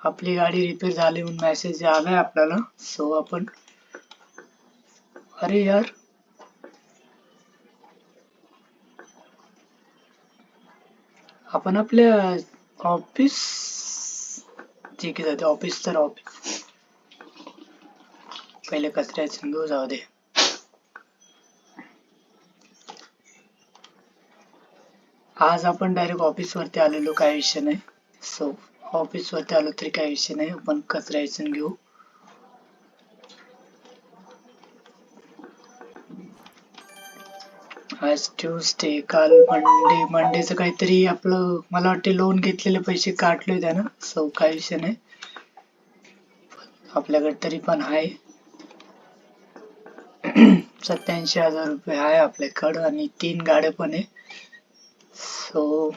आपली गाडी रिपेअर झाली म्हणून मेसेज आलाय आपल्याला. सो आपण, अरे यार आपण आपल्या ऑफिस, ठीक आहे ऑफिस तर ऑफिस, पहिले कचऱ्याचं घेऊ, जाऊ दे. आज आपण डायरेक्ट ऑफिस वरती आलेलो, काही विषय नाही. सो ऑफिस वरती आलो तरी काही विषय नाही, आपण कचऱ्याचं घेऊ. आज ट्यूसडे, काल मंडेचं काहीतरी आपलं, मला वाटते लोन घेतलेले पैसे काटले होते ना. सो काही विषय नाही, आपल्याकडे तरी पण आहे 87,000 रुपये आहे आपल्याकडं, आणि 3 गाड्या पण आहे. सो